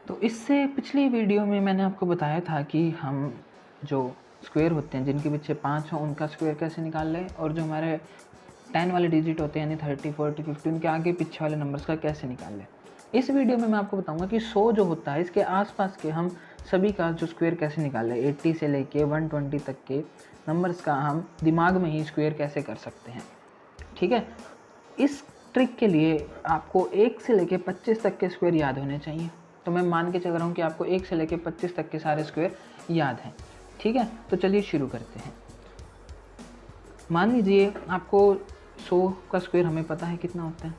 तो इससे पिछली वीडियो में मैंने आपको बताया था कि हम जो स्क्वायर होते हैं जिनके पीछे 5 हो उनका स्क्वायर कैसे निकाल लें, और जो हमारे 10 वाले डिजिट होते हैं यानी 30, 40, 50 उनके आगे पीछे वाले नंबर्स का कैसे निकाल लें। इस वीडियो में मैं आपको बताऊंगा कि 100 जो होता है इसके आसपास के हम सभी का जो स्क्वायर कैसे निकाल लें। 80 से लेके 120 तक के नंबर्स का हम दिमाग में ही स्क्वायर कैसे कर सकते हैं। ठीक है, इस ट्रिक के लिए आपको 1 से लेके 25 तक के स्क्वायर याद होने चाहिए। तो मैं मान के चल रहा हूँ कि आपको 1 से लेके 25 तक के सारे स्क्वायर याद हैं। ठीक है, तो चलिए शुरू करते हैं। मान लीजिए आपको 100 का स्क्वायर हमें पता है कितना होता है,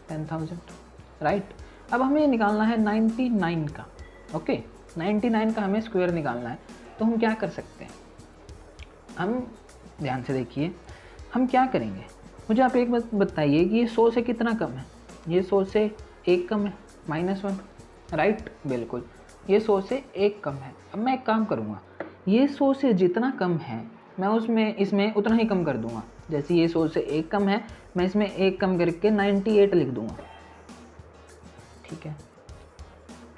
10,000, राइट। अब हमें निकालना है 99 का। ओके, 99 का हमें स्क्वायर निकालना है। तो हम क्या कर सकते हैं, हम ध्यान से देखिए हम क्या करेंगे। मुझे आप एक बात बताइए कि ये 100 से कितना कम है। ये 100 से 1 कम है, -1, राइट। बिल्कुल, ये 100 से 1 कम है। अब मैं एक काम करूँगा, ये 100 से जितना कम है मैं उसमें इसमें उतना ही कम कर दूंगा। जैसे ये 100 से 1 कम है, मैं इसमें 1 कम करके 98 लिख दूंगा। ठीक है,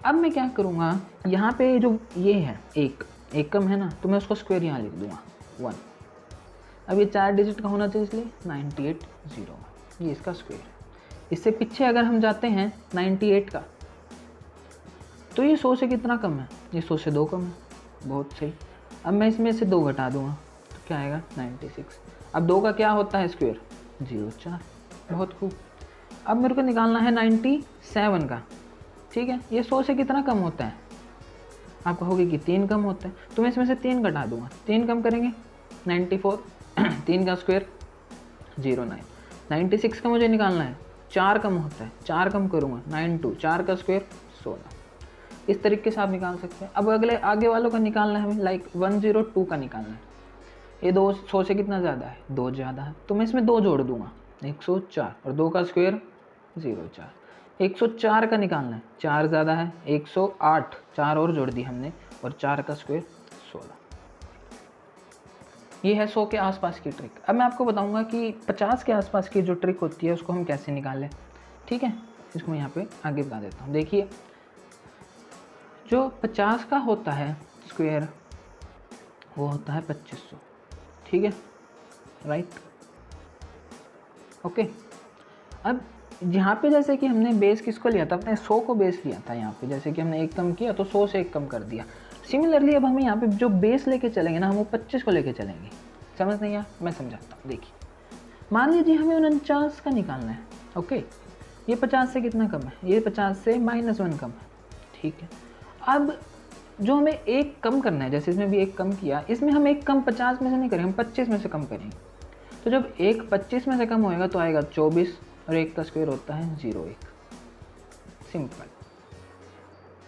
अब मैं क्या करूँगा, यहाँ पे जो ये है 1 कम है ना, तो मैं उसका स्क्वायर यहाँ लिख दूंगा 1। अब ये 4 डिजिट का होना चाहिए, इसलिए 9801 ये इसका स्क्वायर है। इससे पीछे अगर हम जाते हैं 98 का, तो ये 100 से कितना कम है, ये 100 से 2 कम है। बहुत सही। अब मैं इसमें से 2 घटा दूंगा तो क्या आएगा, 96। अब 2 का क्या होता है स्क्वायर, 04। बहुत खूब। अब मेरे को निकालना है 97 का। ठीक है, ये 100 से कितना कम होता है, आप कहोगे कि 3 कम होता है, तो मैं इसमें से 3 घटा दूंगा। 3 कम करेंगे 94, 3 का स्क्वायर 09। 96 का मुझे निकालना है, 4 कम होता है, 4 कम करूँगा 92, 4 का स्क्वायर 16। इस तरीके से आप निकाल सकते हैं। अब अगले आगे वालों का निकालना है हमें, लाइक 102 का निकालना है। ये 200 से कितना ज़्यादा है, 2 ज़्यादा है, तो मैं इसमें 2 जोड़ दूंगा 104, और 2 का स्क्वायर 04। 104 का निकालना है, 4 ज़्यादा है, 108, 4 और जोड़ दी हमने, और 4 का स्क्वायर 16। ये है 100 के आसपास की ट्रिक। अब मैं आपको बताऊंगा कि 50 के आसपास की जो ट्रिक होती है उसको हम कैसे निकालें। ठीक है, इसको मैं यहाँ पे आगे बता देता हूँ। देखिए, जो 50 का होता है स्क्वायर वो होता है 2500। ठीक है, राइट। ओके, अब यहाँ पे जैसे कि हमने बेस किसको लिया था, अपने 100 को बेस लिया था। यहाँ पे जैसे कि हमने 1 कम किया तो 100 से 1 कम कर दिया। सिमिलरली अब हमें यहाँ पे जो बेस लेके चलेंगे ना, हम वो 25 को लेके चलेंगे। समझ नहीं आया, मैं समझाता हूँ। देखिए, मान लीजिए हमें 49 का निकालना है। ओके, ये 50 से कितना कम है, ये 50 से -1 कम है। ठीक है, अब जो हमें 1 कम करना है, जैसे इसमें भी 1 कम किया, इसमें हम 1 कम 50 में से नहीं करेंगे, हम 25 में से कम करेंगे। तो जब 1 25 में से कम होएगा तो आएगा 24, और 1 का स्क्वायर होता है 01। सिंपल।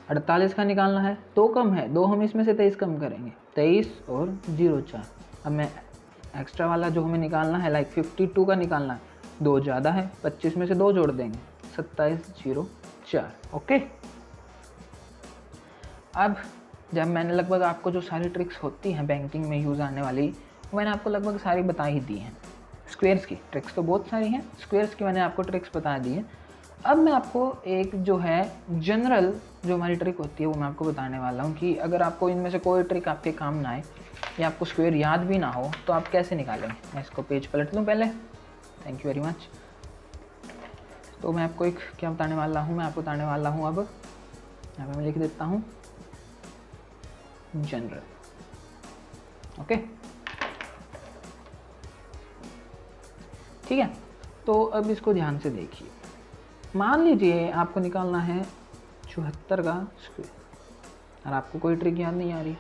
48 का निकालना है, 2 कम है, 2 हम इसमें से 23 कम करेंगे, 23 और 04। अब मैं एक्स्ट्रा वाला जो हमें निकालना है, लाइक 52 का निकालना है, 2 ज़्यादा है, 25 में से 2 जोड़ देंगे, 2704। ओके, अब जब मैंने लगभग आपको जो सारी ट्रिक्स होती हैं बैंकिंग में यूज़ आने वाली, वो मैंने आपको लगभग सारी बता ही दी हैं। स्क्वेयर्स की ट्रिक्स तो बहुत सारी हैं, स्क्वेयर्स की मैंने आपको ट्रिक्स बता दी हैं। अब मैं आपको एक जो है जनरल जो हमारी ट्रिक होती है वो मैं आपको बताने वाला हूँ कि अगर आपको इनमें से कोई ट्रिक आपके काम ना आए या आपको स्क्वेयर याद भी ना हो तो आप कैसे निकालेंगे। मैं इसको पेज पलट लूँ पहले। Thank you very much. तो मैं आपको एक क्या बताने वाला हूँ, मैं आपको बताने वाला हूँ, अब यहाँ पर मैं लिख देता हूँ जनरल। ओके, ठीक है। तो अब इसको ध्यान से देखिए। मान लीजिए आपको निकालना है 74 का स्क्वायर और आपको कोई ट्रिक याद नहीं आ रही।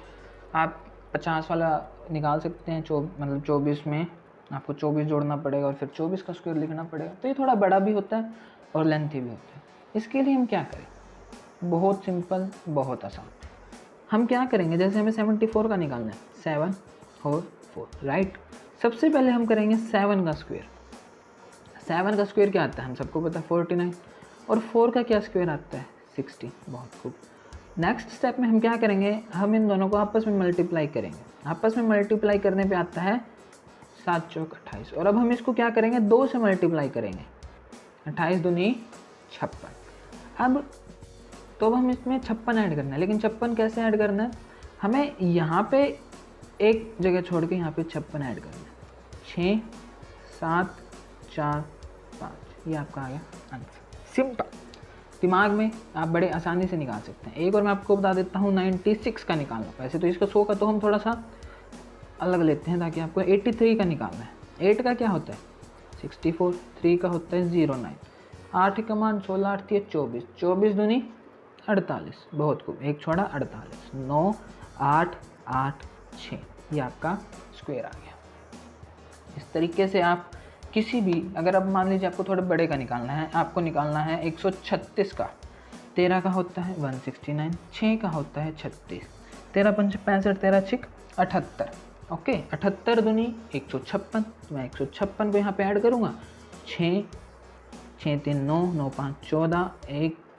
आप 50 वाला निकाल सकते हैं, मतलब 24 में आपको 24 जोड़ना पड़ेगा और फिर 24 का स्क्वायर लिखना पड़ेगा। तो ये थोड़ा बड़ा भी होता है और लेंथी भी होता है। इसके लिए हम क्या करें, बहुत सिंपल, बहुत आसान। हम क्या करेंगे, जैसे हमें 74 का निकालना है, 7 और 4, राइट। सबसे पहले हम करेंगे 7 का स्क्वायर। 7 का स्क्वायर क्या आता है, हम सबको पता है 49, और 4 का क्या स्क्वायर आता है, 60। बहुत खूब। नेक्स्ट स्टेप में हम क्या करेंगे, हम इन दोनों को आपस में मल्टीप्लाई करेंगे। आपस में मल्टीप्लाई करने पे आता है 7 चौक 28, और अब हम इसको क्या करेंगे, 2 से मल्टीप्लाई करेंगे, 28 दूनी 56। अब तो अब हम इसमें 56 ऐड करना है, लेकिन 56 कैसे ऐड करना है, हमें यहाँ पे एक जगह छोड़ के यहाँ पे 56 ऐड करना है। 6 7 4 5, ये आपका आ गया आंसर। सिंपल, दिमाग में आप बड़े आसानी से निकाल सकते हैं। एक और मैं आपको बता देता हूँ 96 का निकालना। वैसे तो इसका 100 का तो हम थोड़ा सा अलग लेते हैं ताकि आपको 83 का निकालना है। 8 का क्या होता है 64, 3 का होता है 09, 8 का मान 16, 8 है 24, 24 दूनी 48, बहुत खूब, एक छोड़ा 48, 9 8 8 6, ये आपका स्क्वायर आ गया। इस तरीके से आप किसी भी, अगर अब मान लीजिए आपको थोड़े बड़े का निकालना है, आपको निकालना है 136 का, 13 का होता है 169, 6 का होता है 36, 13 पंच 65, 13 छिक 78, ओके 78 दूनी 156, तो मैं 156 को यहाँ पे ऐड करूँगा। 6 6 3 9, 9 5 14, 1